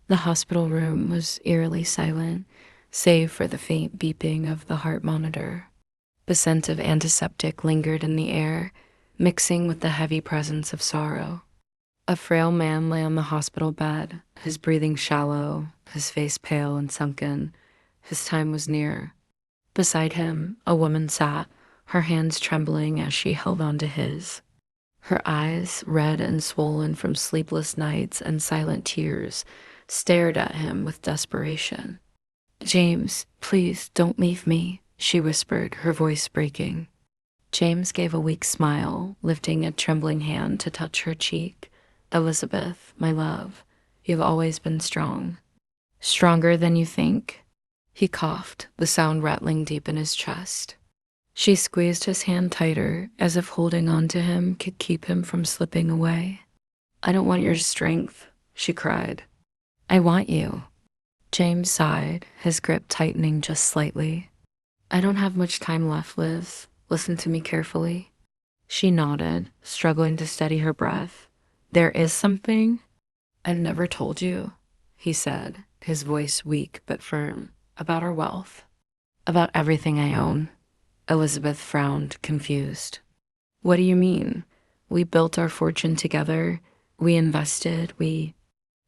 The hospital room was eerily silent, save for the faint beeping of the heart monitor. The scent of antiseptic lingered in the air, mixing with the heavy presence of sorrow. A frail man lay on the hospital bed, his breathing shallow, his face pale and sunken. His time was near. Beside him, a woman sat, her hands trembling as she held onto his. Her eyes, red and swollen from sleepless nights and silent tears, stared at him with desperation. "James, please don't leave me," she whispered, her voice breaking. James gave a weak smile, lifting a trembling hand to touch her cheek. "Elizabeth, my love, you've always been strong. Stronger than you think." He coughed, the sound rattling deep in his chest. She squeezed his hand tighter, as if holding on to him could keep him from slipping away. "I don't want your strength," she cried. "I want you." James sighed, his grip tightening just slightly. "I don't have much time left, Liz. Listen to me carefully." She nodded, struggling to steady her breath. "There is something I've never told you," he said, his voice weak but firm, "about our wealth, about everything I own." Elizabeth frowned, confused. "What do you mean? We built our fortune together. We invested.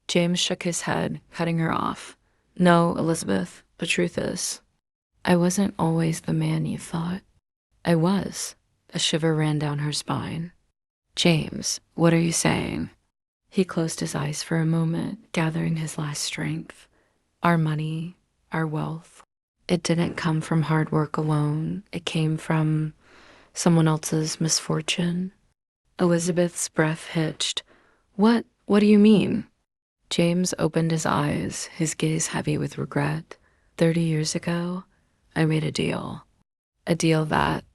James shook his head, cutting her off. "No, Elizabeth, the truth is, I wasn't always the man you thought." "I was." A shiver ran down her spine. "James, what are you saying?" He closed his eyes for a moment, gathering his last strength. "Our money, our wealth, it didn't come from hard work alone. It came from someone else's misfortune." Elizabeth's breath hitched. What do you mean?" James opened his eyes, his gaze heavy with regret. 30 years ago, I made a deal. A deal that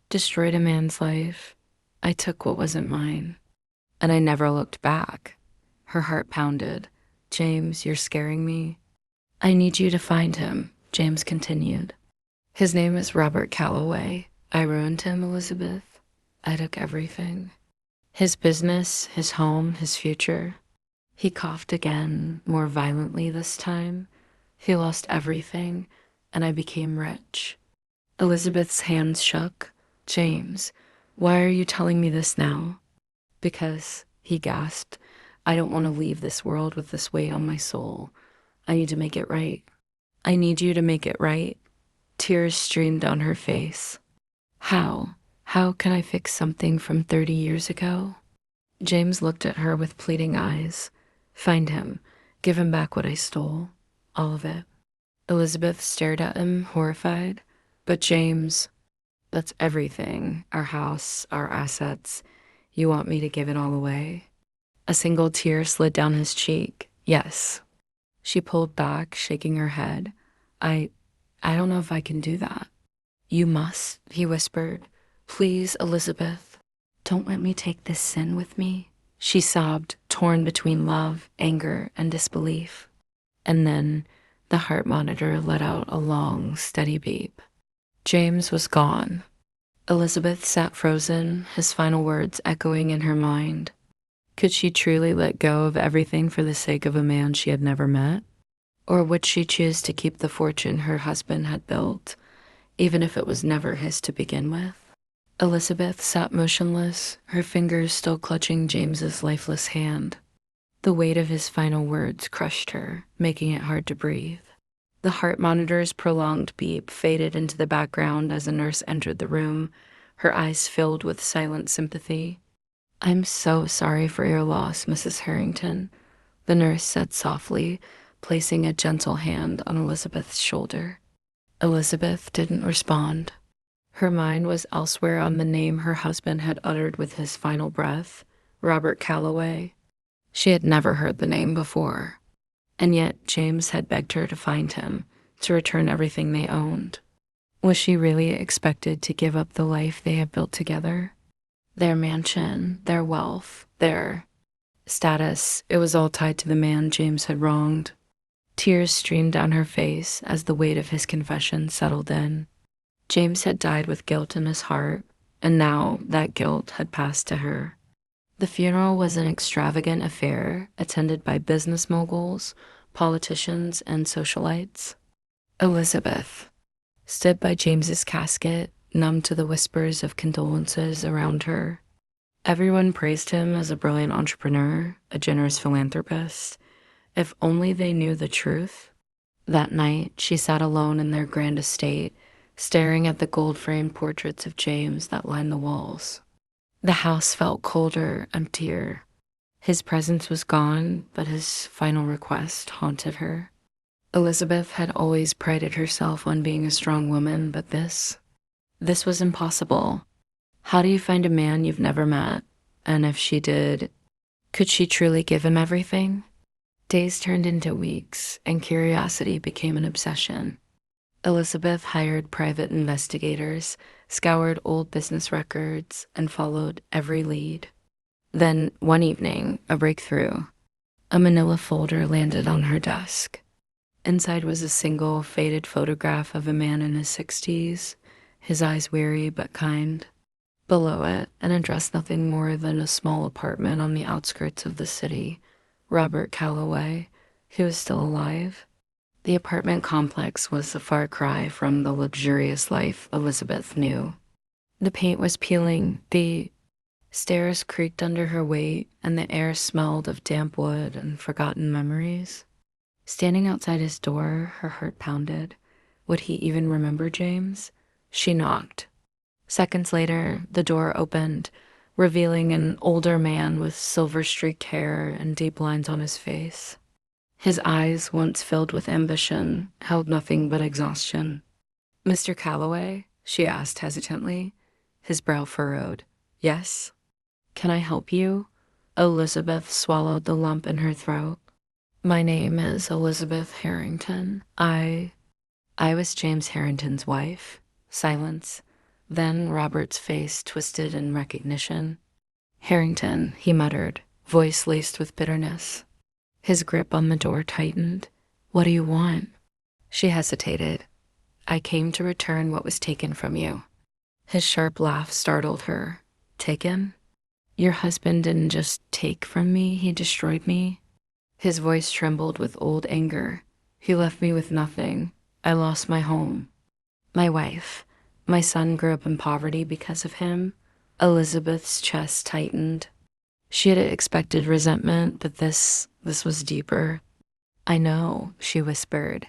destroyed a man's life. I took what wasn't mine, and I never looked back. Her heart pounded. "James, you're scaring me." "I need you to find him," James continued. "His name is Robert Calloway. I ruined him, Elizabeth. I took everything. His business, his home, his future." He coughed again, more violently this time. "He lost everything, and I became rich." Elizabeth's hands shook. "James, why are you telling me this now?" "Because," he gasped, "I don't want to leave this world with this weight on my soul. I need to make it right." "I need you to make it right." Tears streamed down her face. "How? How can I fix something from 30 years ago?" James looked at her with pleading eyes. "Find him. Give him back what I stole. All of it." Elizabeth stared at him, horrified. "But James, that's everything. Our house, our assets. You want me to give it all away?" A single tear slid down his cheek. "Yes." She pulled back, shaking her head. I I don't know if I can do that." "You must," he whispered. "Please, Elizabeth, don't let me take this sin with me." She sobbed, torn between love, anger, and disbelief. And then the heart monitor let out a long, steady beep. James was gone. Elizabeth sat frozen, his final words echoing in her mind. Could she truly let go of everything for the sake of a man she had never met? Or would she choose to keep the fortune her husband had built, even if it was never his to begin with? Elizabeth sat motionless, her fingers still clutching James's lifeless hand. The weight of his final words crushed her, making it hard to breathe. The heart monitor's prolonged beep faded into the background as a nurse entered the room, her eyes filled with silent sympathy. "I'm so sorry for your loss, Mrs. Harrington," the nurse said softly, placing a gentle hand on Elizabeth's shoulder. Elizabeth didn't respond. Her mind was elsewhere on the name her husband had uttered with his final breath, Robert Calloway. She had never heard the name before. And yet James had begged her to find him, to return everything they owned. Was she really expected to give up the life they had built together? Their mansion, their wealth, their status, it was all tied to the man James had wronged. Tears streamed down her face as the weight of his confession settled in. James had died with guilt in his heart, and now that guilt had passed to her. The funeral was an extravagant affair attended by business moguls, politicians, and socialites. Elizabeth stood by James's casket, numb to the whispers of condolences around her. Everyone praised him as a brilliant entrepreneur, a generous philanthropist. If only they knew the truth. That night, she sat alone in their grand estate, staring at the gold-framed portraits of James that lined the walls. The house felt colder, emptier. His presence was gone, but his final request haunted her. Elizabeth had always prided herself on being a strong woman, but this was impossible. How do you find a man you've never met? And if she did, could she truly give him everything? Days turned into weeks, and curiosity became an obsession. Elizabeth hired private investigators, scoured old business records, and followed every lead. Then, one evening, a breakthrough. A manila folder landed on her desk. Inside was a single, faded photograph of a man in his 60s, his eyes weary but kind. Below it, an address nothing more than a small apartment on the outskirts of the city. Robert Calloway, who was still alive. The apartment complex was a far cry from the luxurious life Elizabeth knew. The paint was peeling, the stairs creaked under her weight, and the air smelled of damp wood and forgotten memories. Standing outside his door, her heart pounded. Would he even remember James? She knocked. Seconds later, the door opened, revealing an older man with silver-streaked hair and deep lines on his face. His eyes, once filled with ambition, held nothing but exhaustion. "Mr. Calloway?" she asked hesitantly. His brow furrowed. "Yes? Can I help you?" Elizabeth swallowed the lump in her throat. "My name is Elizabeth Harrington. I was James Harrington's wife." Silence. Then Robert's face twisted in recognition. "Harrington," he muttered, voice laced with bitterness. His grip on the door tightened. "What do you want?" She hesitated. "I came to return what was taken from you." His sharp laugh startled her. "Taken? Your husband didn't just take from me, he destroyed me." His voice trembled with old anger. "He left me with nothing. I lost my home. My wife. My son grew up in poverty because of him." Elizabeth's chest tightened. She had expected resentment, but this was deeper. "I know," she whispered.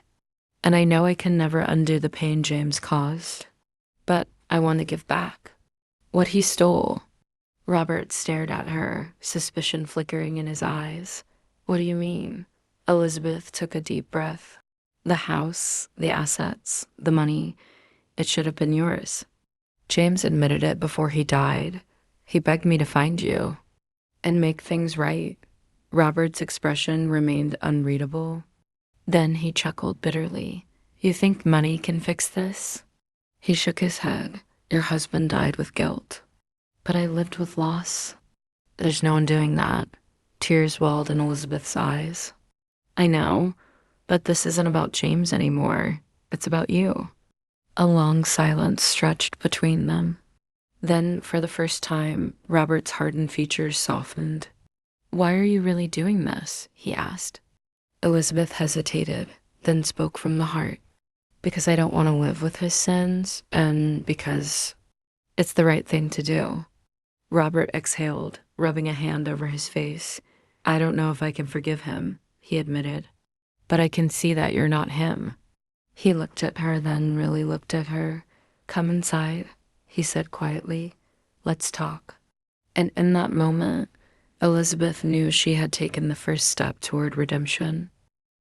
"And I know I can never undo the pain James caused. But I want to give back. What he stole." Robert stared at her, suspicion flickering in his eyes. "What do you mean?" Elizabeth took a deep breath. "The house, the assets, the money. It should have been yours. James admitted it before he died. He begged me to find you and make things right." Robert's expression remained unreadable. Then he chuckled bitterly. "You think money can fix this?" He shook his head. "Your husband died with guilt." "But I lived with loss." "There's no undoing that." Tears welled in Elizabeth's eyes. "I know, but this isn't about James anymore. It's about you." A long silence stretched between them. Then, for the first time, Robert's hardened features softened. "Why are you really doing this?" he asked. Elizabeth hesitated, then spoke from the heart. "Because I don't want to live with his sins, and because it's the right thing to do." Robert exhaled, rubbing a hand over his face. "I don't know if I can forgive him," he admitted. "But I can see that you're not him." He looked at her, then really looked at her. "Come inside," he said quietly. "Let's talk." And in that moment, Elizabeth knew she had taken the first step toward redemption.